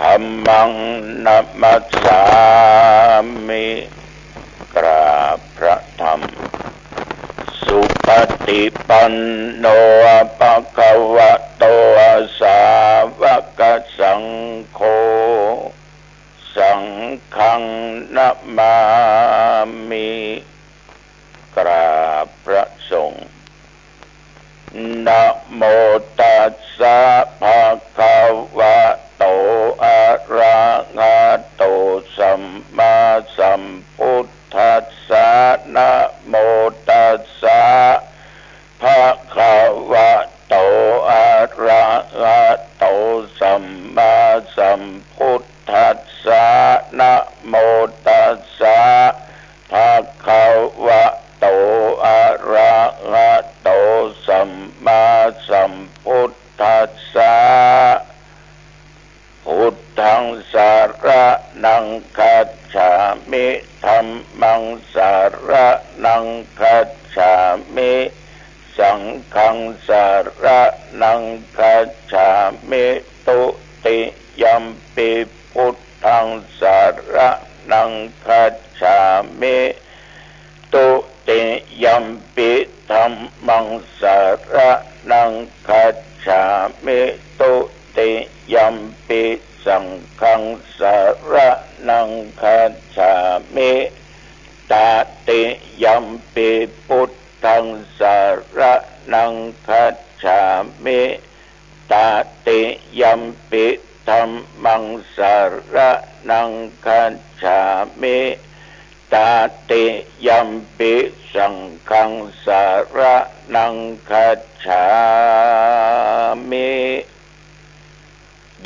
ธัมมังนัมมัสสามิกราบพระธรรมสุปฏิปันโนภะคะวะโตสาวกสังโฆสังฆังนะมามิกราบพระสงฆ์นะโมตัสสะภะคะวะโตอะระหะโตสัมมาสัมพุทธัสสะนะโมตัสสะภะคะวะโตอะระหะโตสัมมาสัมพุทธัสสะนะโมตัสสะภะคะวะโตอะระหะโตสัมมาสัมพุทธัสสะพุทธังสารนังคัจฉามิธัมมังสารนังคัจฉามิสังฆังสารนังคัจฉามิตุติยัมปิพุทธังสารนังคัจฉามิตุติยัมปิธัมมังสารนังคัจฉามิตุติยัมปิสังฆังสารนังคัจฉามิตติยัมปิพุทธังสารนังคัจฉามิตติยัมปิธัมมังสารนังคัจฉามิตติยัมปิสังฆังสารนังคัจฉามิ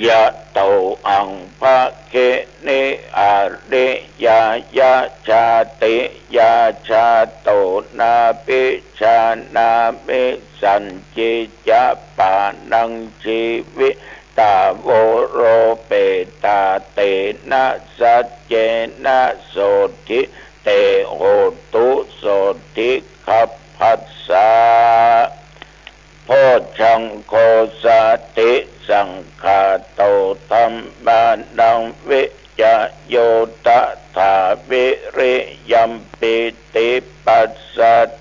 ยะโตอังภะเกนิอาริยายะชาติยาชาโตนาปิชานามิสัญจิยะปานังชีวิตาโวโรเปตาเตนะสัจเจนะโสทิเตโหตุโสทิขัพพัสสะโพชังโคสติสังฆาโตธัมมานังวิจโยตถาวิริยัมปิติปัสส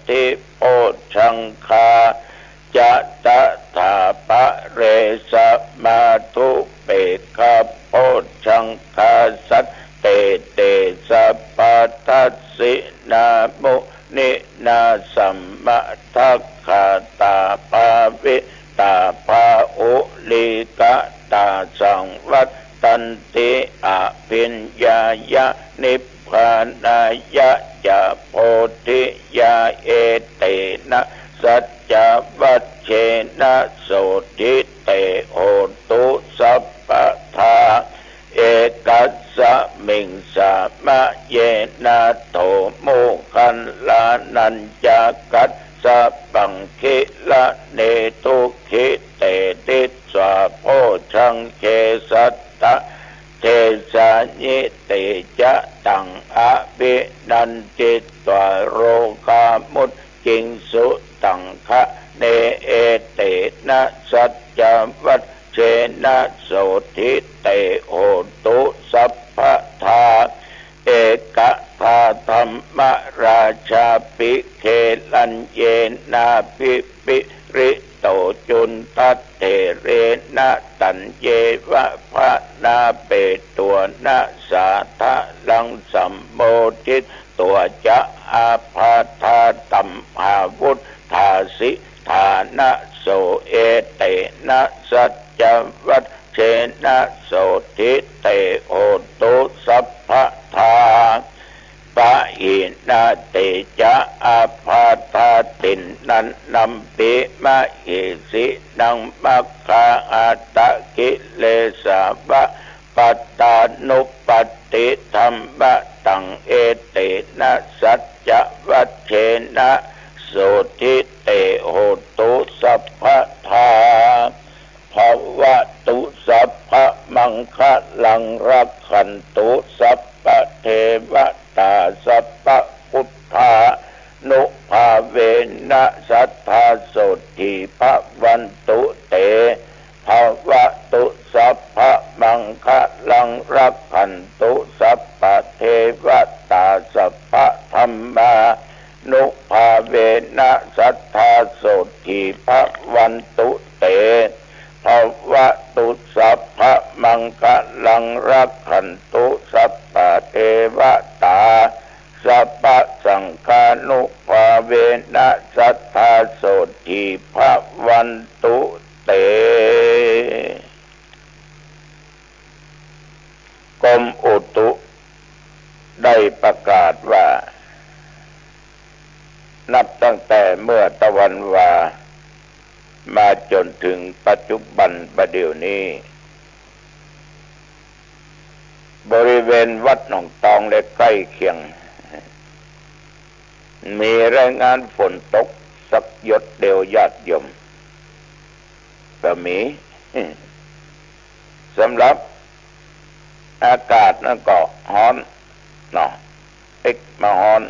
ติโพชังคาจะตถาปะเรสมาทุเปกขโพชังคาสัตเตเตสัพพทัสสินามุนินาสัมมาทัคขาตาภาวิตาภาอุลิกะตาสังวัตตันติอภิญญายะนิพพานายะจะโพธิยาเอเตนะสัจจวัชเชนะโสทิเตโหตุสัพพทาเอกัสสะมิงสามะเยนะโตโมคันลานัญจกัสสะปังคิละเนตุขิเตติสวะโพชังเคสัตตะเทสานิเตจะตังอภินันจิตตวโรกามุตกิงสุตังคะเนเอเตนะสัจจวัชเชนะโสทิเตโหตุสัพพทาเอกทาธรรมราชาปิเคลันเยนาปิปิริโตจุนตัตเตเรนะตันเยวะภะนาเปตัวนะสาทะลังสัมโมทิตตัวจะอาภาธาตัมอาวุธทาสิฐานะโสเอเตนะสัจจวัชเชนะโสทิเตโอตุสัพพทาปะหินาเตจะอาภาธาตินนันนัมปิมะหิสินังมัคคาอัตตะกิเลสาวะปัตตานุปัตติธัมมะตังเอเตนะสัจจวัชเชนะโสทิเตโหตุสัพพทาภวตุสัพพมังคะลังรักขันตุสัพพเทวตาสัพพพุทธานุภาเวนะสัทธาโสติภวันตุเตภวตุสัพพมัง คะลังรักขันตุสัพพะเทวตาสัพพะธัมมานุภาเวนะสัทธาโสติภวันตุเตภวตุสัพพะมังคะลังรักขันตุสัพพะเทวตาสัพพะสังฆานุภาเวนะสัทธาโสติภวันตุเตกรมอุตุได้ประกาศว่านับตั้งแต่เมื่อตะวันวามาจนถึงปัจจุบันประเดี๋ยวนี้บริเวณวัดหนองตองและใกล้เคียงมีรายงานฝนตกสักหยดเดียวญาติโยมก็มีสำหรับอากาศนั่นก็ร้อนเนาะมาร้อน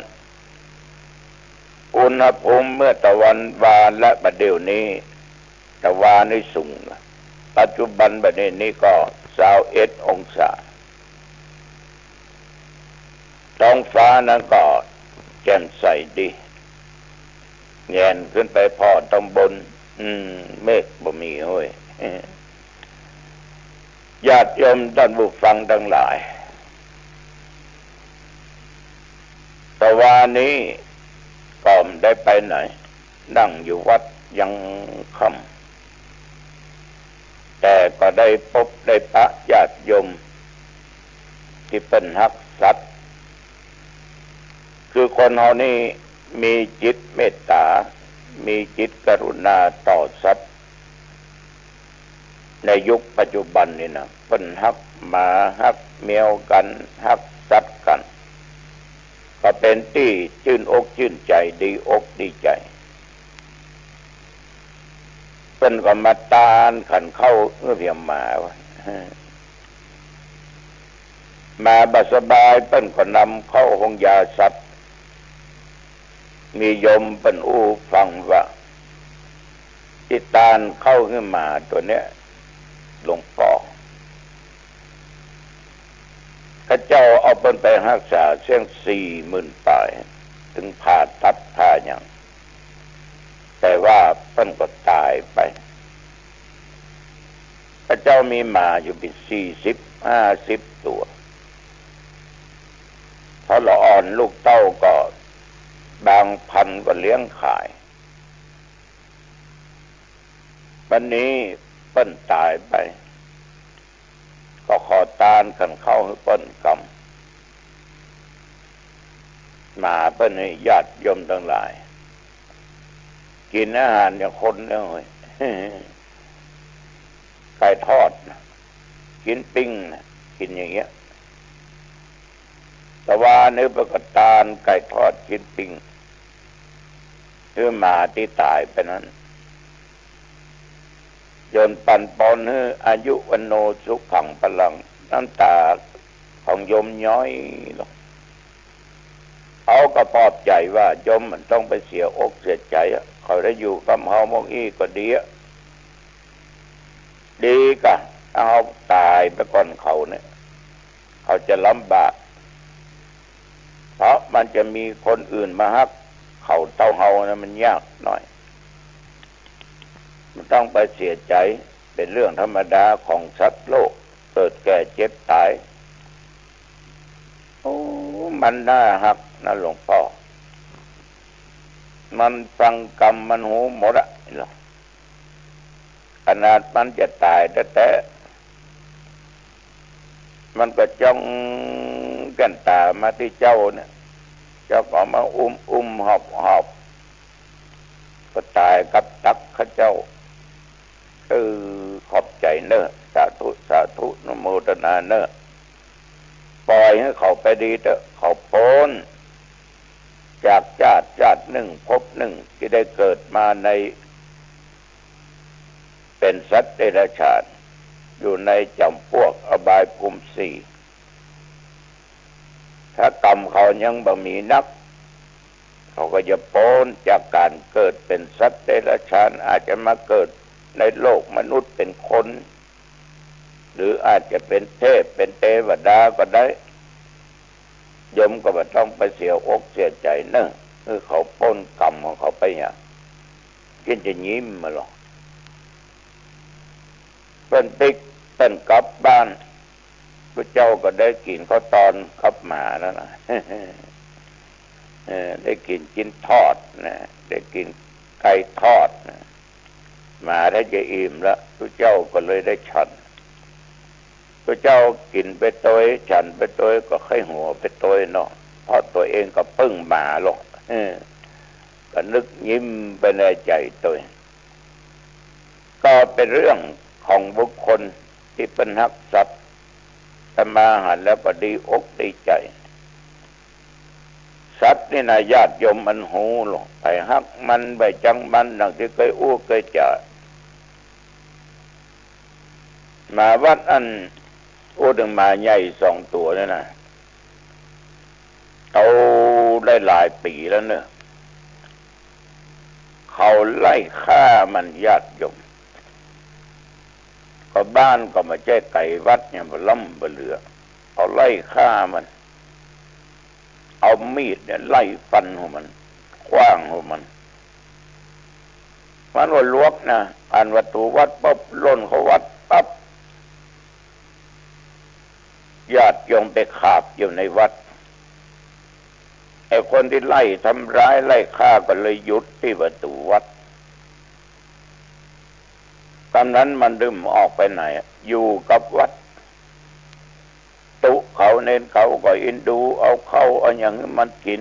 อุณหภูมิเมื่อตะวันวาและบัดเดี๋ยวนี้ตะวันนี่สูงปัจจุบันบัดนี้ก็21 องศาท้องฟ้านั้นก็แจ่มใสดีแงนขึ้นไปพอตำบลเมฆบ่มีเฮ้ยญาติโยมท่านผู้ฟังทั้งหลายตะวันนี้ก็ไม่ได้ไปไหนนั่งอยู่วัดยังค่ำแต่ก็ได้พบได้ปะญาติโยมที่เป็นฮักสัตว์คือคนเฮานี่มีจิตเมตตามีจิตกรุณาต่อสัตว์ในยุคปัจจุบันนี่นะเป็นฮักหมาฮักแมวกันฮักสัตว์กันก็เป็นที่ชื่นอกชื่นใจดีอกดีใจเป็นก็มาตานขันเข้าเพียงมาบสบายเป็นก็นำเข้าห้องยาสัตว์มีโยมเป็นอู้ฟังว่าที่ตานเข้าขึ้นมาตัวเนี้ยหลวงพ่อข้าเจ้าเอาเป็นไปรักษาเสียง40,000 ปลายถึงผ่าตัดผ่าอย่างแต่ว่าเพิ่นก็ตายไปข้าเจ้ามีหมาอยู่เป็น40-50 ตัวพอละอ่อนลูกเต้าก็บางพันก็เลี้ยงขายวันนี้เพิ่นตายไปก็ขอตานขันเข้าให้เปิ้นกรรมมาเปิ้นให้ญาติโยมทั้งหลายกินอาหารอย่างคนเนี่ยเฮ้ยไก่ทอดนะกินปิ้งนะกินอย่างเงี้ยแต่ว่าเนื้อประกตานไก่ทอดกินปิ้งคือหมาที่ตายไปนั้นจนปันปอนให้อายุวันโนสุขังพลังน้ำตาของโยมย้อยลงเขาก็ปลอบใจว่าโยมมันต้องไปเสียอกเสียใจเขาได้อยู่กับเฮามองอีก็ดีกะเอาตายไปก่อนเขาเนี่ยเขาจะลำบากเพราะมันจะมีคนอื่นมาฮักเขาเต้าเฮานะมันยากหน่อยมันต้องไปเสียใจเป็นเรื่องธรรมดาของสัตว์โลกเกิดแก่เจ็บตายโอ้มันน่าหักนะหลวงพ่อมันฟังกรรมมันหูหมดอะขนาดมันจะตายแต่มันก็จ้องกันตามาที่เจ้าเนี่ยเจ้าก็มาอุ้มหอบก็ตายกับตักข้าเจ้าขอบใจเนอะสาธุนโมทนาเนอะปล่อยให้เขาไปดีเถอะเขาพ้นจากชาติหนึ่งภพหนึ่งที่ได้เกิดมาในเป็นสัตว์เดรัจฉานอยู่ในจำพวกอบายภูมิ4ถ้ากรรมเขายังบ่มีนักเขาก็จะพ้นจากการเกิดเป็นสัตว์เดรัจฉานอาจจะมาเกิดในโลกมนุษย์เป็นคน หรืออาจจะเป็นเทพเป็นเทวดาก็ได้โยมก็ไม่ต้องไปเสียอกเสียใจเนอะคือเขาป้นกรรมของเขาไปอย่างกินจะยิ้มมาหรอกเป็นติ๊กเป็นกลับบ้านพระเจ้าก็ได้กินข้าวตอนกับหมาแล้วนะ ได้กินทอดนะได้กินไก่ทอดนะหมาถ้าจะอิ่มแล้วพระเจ้าก็เลยได้ฉันพระเจ้ากินไปตัวฉันไปตัวก็ไข้หัวไปตัวเนาะเพราะตัวเองก็พึ่งหมาหรอกก็นึกยิ้มไปในใจตัวก็เป็นเรื่องของบุคคลที่เป็นฮักสัตว์แต่มาหันแล้วก็ดีอกดีใจสัตว์นี่นะญาติโยมมันหูหรอกไปฮักมันไปจังมันดังที่เคยอู้เคยจ่ามาวัดอันอู้ถึงมาใหญ่2 ตัวนี่นะโตได้หลายปีแล้วเนอะเขาไล่ฆ่ามันญาติโยมก็บ้านก็มาแจ้ไก่วัดเนี่ยมาล่ำมาเหลือเขาไล่ฆ่ามันเอามีดเนี่ยไล่ฟันหัวมันคว้างหัวมันว่าลวกนะอ่านวัตถุวัดปั๊บล้นเขาวัดปั๊บญาติโยมไปขาบอยู่ในวัดไอ้คนที่ไล่ทำร้ายไล่ฆ่าก็เลยหยุดที่ประตูวัดตอนนั้นมันดึมออกไปไหนอยู่กับวัดตุเขาเน้นเขาก็อินดูเอาเข้าเอาอย่างนี้มันกิน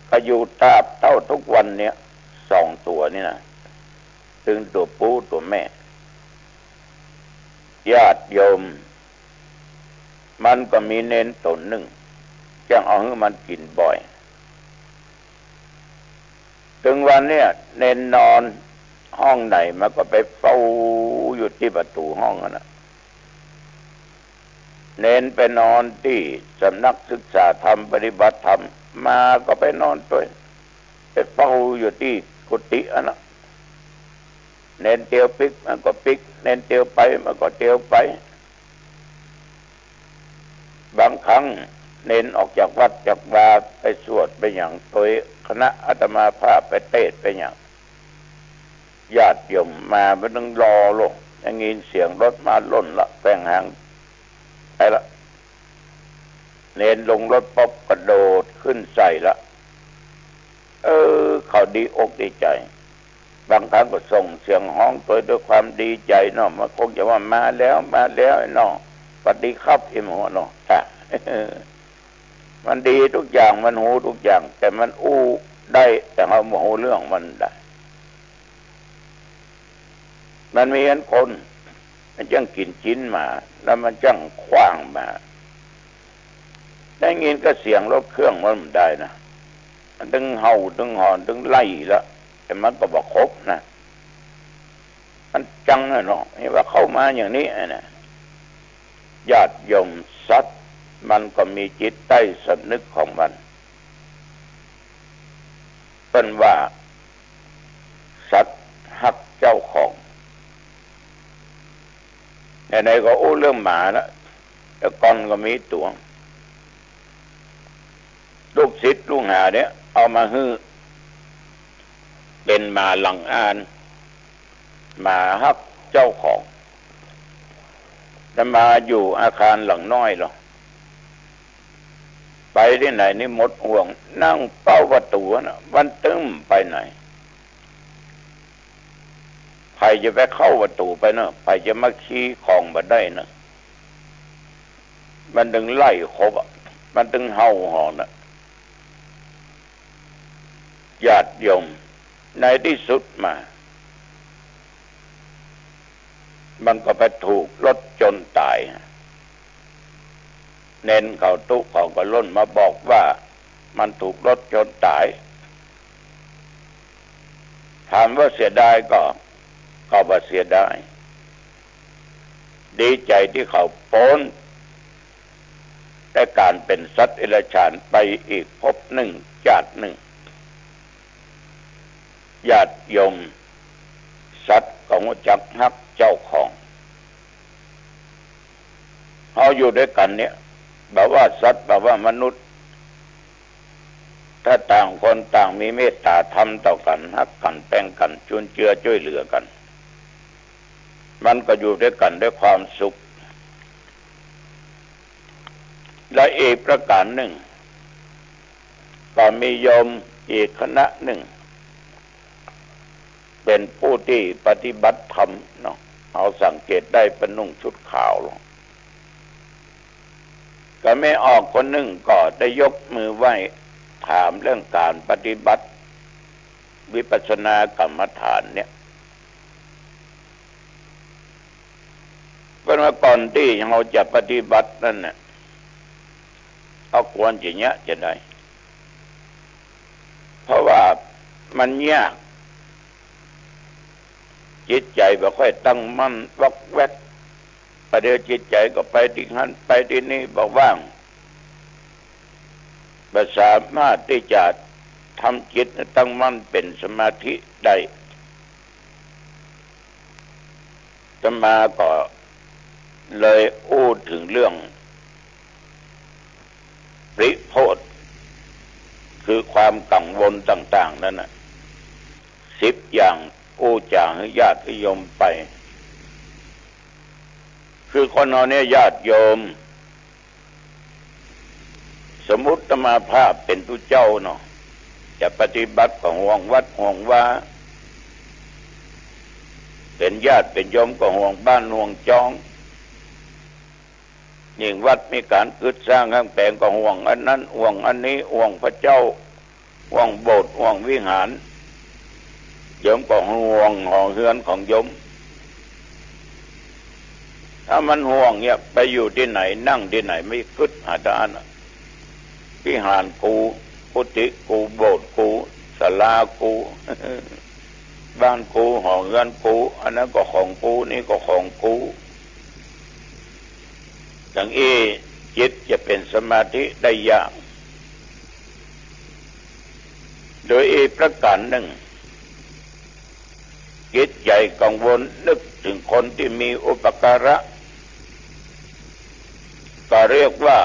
ก็อยู่ตาบเท่าทุกวันเนี้ย2 ตัวนี่นะถึงตัวปูตัวแม่ญาติโยมมันก็มีเน้นตนหนึ่งจังเอาให้มันกินบ่อยถึงวันเนี้ยเน้นนอนห้องไหนมันก็ไปเฝ้าอยู่ที่ประตูห้องนะเน้นไปนอนที่สำนักศึกษาธรรมปฏิบัติธรรมมาก็ไปนอนด้วยไปเฝ้าอยู่ที่กุฏินะเน้นเตียวปิกมันก็ปิกเน้นเตียวไปมันก็เตียวไปบางครั้งเน้นออกจากวัดจากวาไปสวดไปอย่างตัวคณะอาตมาภาพไปเทศไปอย่างญาติโยมมาไม่ต้องรอลงยังยินเสียงรถมาล่นละแปลงหางไปละเน้นลงรถป๊อบกระโดดขึ้นใส่ละเขาดีอกดีใจบางครั้งก็ส่งเสียงห้องตัวด้วยความดีใจเนาะมันคงจะว่ามาแล้วไอ้น้องสวัสดีครับไอ้หมอเนาะมันดีทุกอย่างมันหูทุกอย่างแต่มันอู้ได้แต่เขาโมโหเรื่องมันได้มันมีอันคนมันจังกินชิ้นมาแล้วมันจังขว้างมาได้ยินก็เสียงรถเครื่องมันได้นะมันตึงเห่าตึงหอนตึงไล่แล้วแต่มันก็บอกครบนะมันจังเนาะเห็นว่าเข้ามาอย่างนี้นะญาติโยมสัตว์มันก็มีจิตใต้สำนึกของมันเป็นว่าสัตว์หักเจ้าของไหนๆก็อู้เรื่องหมาแล้วแต่ก่อนก็มีตัวลูกศิษย์ลูกหาเนี่ยเอามาฮื้อเป็นหมาหลังอ่านหมาฮักเจ้าของแต่มาอยู่อาคารหลังน้อยหรอกไปที่ไหนนี่หมดห่วงนั่งเป้าประตูนะวันตึ้มไปไหนใครจะไปเข้าประตูไปเนอะใครจะมาขี้ของมาได้เนอะมันดึงไล่ครบมันดึงเห่าหอนนะญาติโยมในที่สุดมามันก็ไปถูกรถจนตายเน้นเขาตุเขาก็ล้นมาบอกว่ามันถูกรถจนตายถามว่าเสียดายก็ว่าเสียดายดีใจที่เขาพ้นแต่การเป็นสัตว์เดรัจฉานไปอีกภพหนึ่งชาติหนึ่งญาติโยมสัตว์ของจักฮักเจ้าของ อยู่ด้วยกันเนี่ยแบบว่าสัตว์แบบว่ามนุษย์ถ้าต่างคนต่างมีเมตตาธรรมต่อกันฮักกันแป้งกันจุนเจือช่วยเหลือกันมันก็อยู่ด้วยกันด้วยความสุขและอีกประการหนึ่งก็มีโยมอีกคณะหนึ่งเป็นผู้ที่ปฏิบัติธรรมเนาะเอาสังเกตได้เป็นนุ่งชุดขาวลงก็ไม่ออกคนหนึ่งก็ได้ยกมือไหว้ถามเรื่องการปฏิบัติวิปัสสนากรรมฐานเนี่ยเป็นว่าก่อนที่เราจะปฏิบัตินั่นเนี่ยเอาควรจะเนี้ยจะได้เพราะว่ามันยากจิตใจไม่ค่อยตั้งมั่นวักแวกประเดี๋ยวจิตใจก็ไปที่นั่นไปที่นี่บอกว่างไม่สามารถที่จะทำจิตตั้งมั่นเป็นสมาธิได้อาตมาก็เลยอู้ถึงเรื่องปริโภทคือความกังวลต่างๆนั่นน่ะ10 อย่างอู้จาให้ญาติโยมไปคือคนเราเนี่ยญาติโยมสมมุติมาภาพเป็นผู้เจ้าเนาะจะปฏิบัติก็ห่วงวัดห่วงว่าเป็นญาติเป็นโยมก็ห่วงบ้านห่วงจองยิ่งวัดมีการกึศสร้างข้างแปลงก็ห่วงอันนั้นห่วงอันนี้ห่วงพระเจ้าห่วงโบสถ์ห่วงวิหารโยมก็ห่วงหอเฮือนของโยมถ้ามันห่วงเนี่ยไปอยู่ที่ไหนนั่งที่ไหนไม่กึศหาทานวิหารกูกุฏิกูโบสถ์กูศาลากูบ้านกูหอเฮือนกูอันนั้นก็ของกูนี่ก็ของกูอย่างนี้จิตจะเป็นสมาธิได้ยากโดยอีกประการหนึ่งจิตใจกังวลนึกถึงคนที่มีอุปการะก็เรียกว่า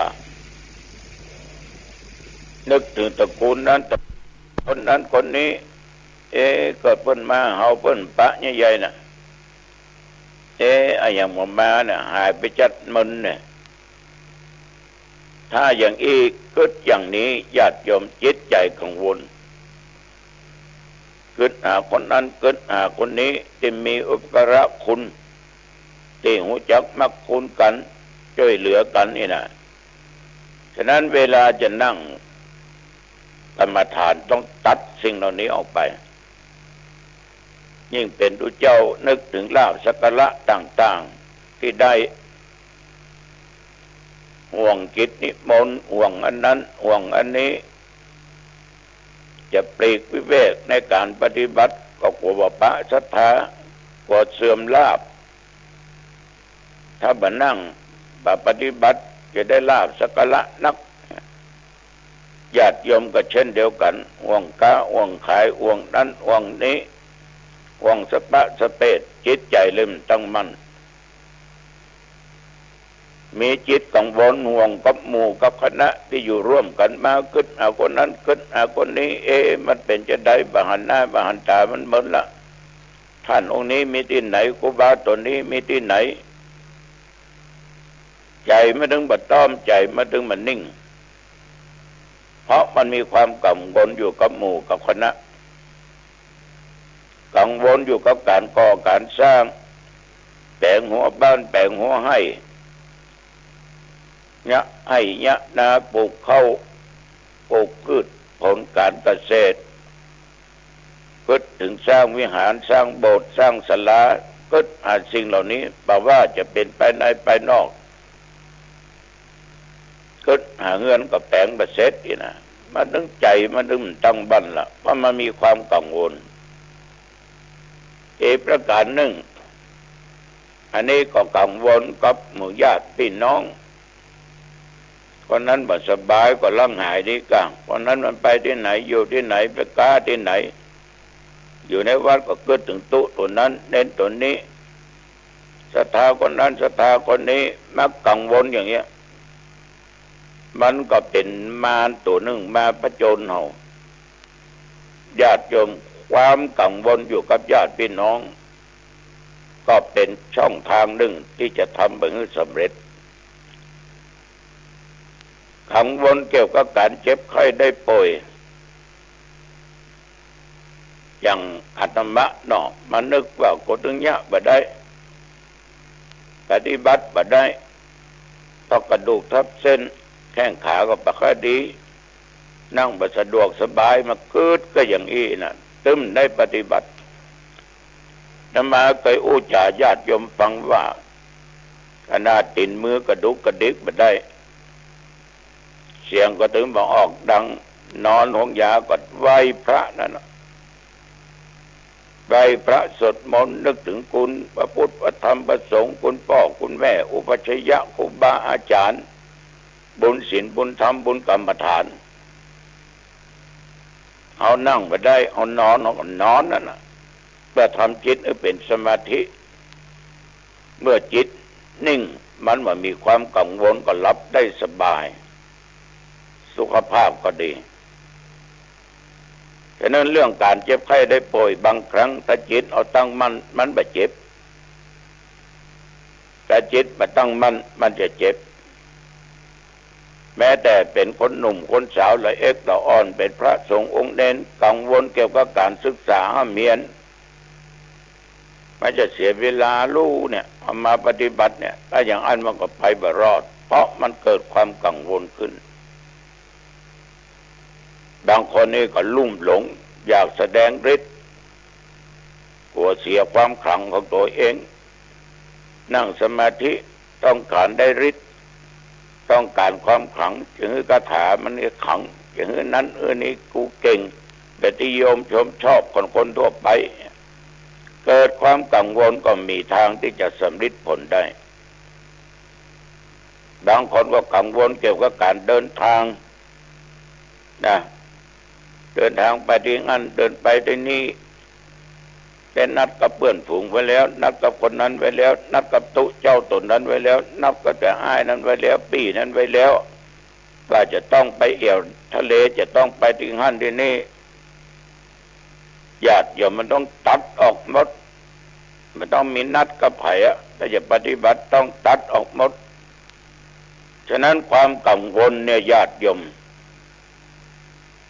นึกถึงตระกูลนั้นคนนั้นคนนี้เกิดเพิ่นมาเฮาเพิ่นปะใหญ่ๆน่ะไอ้อย่างมาน่ะหายไปจัดมึนเนี่ยถ้าอย่างอีกเกิดอย่างนี้ญาติโยมจิตใจกังวลเกิดหาคนนั้นเกิดหาคนนี้ที่มีอุปการะคุณที่รู้จักมักคุณกันช่วยเหลือกันนี่นะฉะนั้นเวลาจะนั่งกรรมฐานต้องตัดสิ่งเหล่านี้ออกไปยิ่งเป็นผู้เจ้านึกถึงลาภสักการะต่างๆที่ได้ห่วงกิจนิมนต์ห่วงอันนั้นห่วงอันนี้จะปลีกวิเวกในการปฏิบัติก็กลัวว่าพระศรัทธากลัวเสื่อมลาภถ้ามานั่งปฏิบัติจะได้ลาภสักการะนักญาติโยมก็เช่นเดียวกันห่วงค้าห่วงขายห่วงนั้นห่วงนี้ห่วงสปะสเปดจิตใจเริ่มตั้งมั่นมีจิตกังวลห่วงกับหมู่กับคณะที่อยู่ร่วมกันมาขึ้นเอาคนนั้นขึ้นเอาคนนี้มันเป็นจะได้บาหันหน้าบาหันตามันเหมือนละท่านองค์นี้มีที่ไหนครูบาตัวนี้มีที่ไหนใจไม่ถึงบัดต้อมใจไม่ถึงมันนิ่งเพราะมันมีความกังวลอยู่กับหมู่กับคณะกังวลอยู่กับการก่อการสร้างแปลงหัวบ้านแปลงหัวให้เนี่ยให้เนี่ยนาปลูกข้าวปลูกพืชผลการเกษตรก็ถึงสร้างวิหารสร้างโบสถ์สร้างศาลาก็อาจสิ่งเหล่านี้บอกว่าจะเป็นไปในไปนอกก็หาเงินกับแปลงประเสริฐนี่นะมันต้องใจมันต้องตั้งบั้นละเพราะมันมีความกังวลอีกประการหนึ่งอันนี้ก็กังวลกับหมู่ญาติพี่น้องคนนั้นบ่สบายก็ลังหายดีกลางคนนั้นมันไปที่ไหนอยู่ที่ไหนไปก้าที่ไหนอยู่ในวัดก็เกิดถึงตุตัวนั้นเน้นตัวนี้ ศรัทธาคนนั้นศรัทธาคนนี้มักกังวลอย่างเงี้ยมันก็เป็นมารตัวหนึ่งมาผจญเฮาญาติโยมความกังวลอยู่กับญาติพี่น้องก็เป็นช่องทางหนึ่งที่จะทำให้สำเร็จกังวลเกี่ยวกับการเจ็บไข้ได้ป่วยอย่างอาตมะเนาะมานึกว่าคนถึงเนี้ยบ่ได้ปฏิบัติบ่ได้เพราะกระดูกทับเส้นแข้งขาก็บ่ค่อยดีนั่งบ่สะดวกสบายมาเกิดก็อย่างนี้น่ะตึมได้ปฏิบัติธรรมาเคยอู้จ่าญาติโยมฟังว่าขนาดตินมือกระดุกกระดิกบ่ได้เสียงก็ถึงบอกออกดังนอนห้องยาก็ไหว้พระนั่นไหว้พระสวดมนต์นึกถึงคุณพระพุทธพระธรรมพระสงฆ์คุณพ่อคุณแม่อุปัชฌยะครูบาอาจารย์บุญศีลบุญธรรมบุญกรรมฐานเอานั่งไปได้เอานอนเอานอนนั่นน่ะเพื่อทำจิตให้เป็นสมาธิเมื่อจิตนิ่งมันว่ามีความกังวลก็รับได้สบายสุขภาพก็ดีฉะนั้นเรื่องการเจ็บไข้ได้ป่วยบางครั้งถ้าจิตเอาตั้งมันบ่เจ็บแต่จิตบ่ตั้งมันจะเจ็บแม้แต่เป็นคนหนุ่มคนสาวละเอ็กละอ่อนเป็นพระสงฆ์องค์เน้นกังวลเกี่ยวกับการศึกษาเมียนมันจะเสียเวลาลู่เนี่ยเอามาปฏิบัติเนี่ยถ้าอย่างอันมันก็ไปบ่รอดเพราะมันเกิดความกังวลขึ้นบางคนนี่ก็ลุ่มหลงอยากแสดงฤทธิ์กลัวเสียความขลังของตัวเองนั่งสมาธิต้องการได้ฤทธิ์ต้องการความขลังถึงคาถามันนี่ขลังอย่างนั้นนี้กูเก่งแต่ที่โยมชมชอบคนทั่วไปเกิดความกังวลก็มีทางที่จะสำเร็จผลได้บางคนก็กังวลเกี่ยวกับการเดินทางนะเดินทางไปที่นั่นเดินไปที่นี่ได้นัดกับเพื่อนฝูงไว้แล้วนัดกับคนนั้นไว้แล้วนัดกับตุเจ้าตนนั้นไว้แล้วนัดกับแต่อ้ายนั้นไว้แล้วปีนั้นไว้แล้วว่าจะต้องไปเอี่ยวทะเลจะต้องไปที่นั่นที่นี่ญาติโยมมันต้องตัดออกหมดมันต้องมีนัดกับไผอ่ะถ้าจะปฏิบัติต้องตัดออกหมดฉะนั้นความกังวลเนี่ยญาติโยม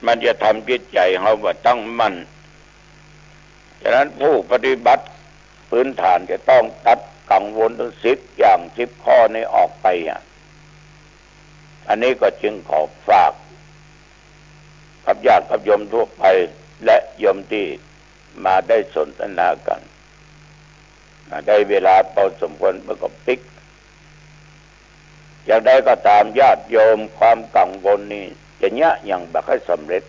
มันจะทำจิตใจเราว่าตั้งมั่นฉะนั้นผู้ปฏิบัติพื้นฐานจะต้องตัดกังวลทั้ง10 อย่าง10 ข้อนี้ออกไปอันนี้ก็จึงขอฝากกับญาติกับโยมทั่วไปและโยมที่มาได้สนทนากันได้เวลาพอสมควรเมื่อก็ปิกอย่างใดก็ตามญาติโยมความกังวลนี่จะเนี้ยยังบ่ค่อยสำเร็จ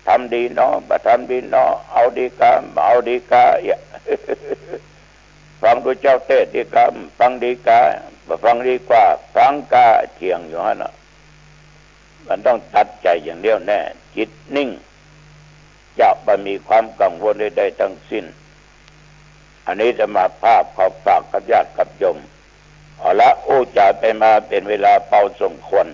ทำดีเนาะบ่ทำดีเนาะเอาดีกาเอาดีกาฟังดูเจ้าเทศดีกาฟังดีกาบ่ฟังดีกว่าฟังกาเที่ยงอยู่ฮะนะมันต้องตัดใจอย่างเดียวแน่จิตนิ่งจะบ่มีความกังวลใดๆทั้งสิ้นอันนี้จะมาภาพขอฝากกับญาติกับโยมเอาละโอ้จ่าไปมาเป็นเวลาเป่าสมควร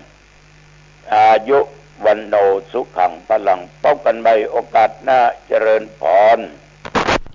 อายุวันโนสุขังพลังพบกันใหม่โอกาสหน้าเจริญพร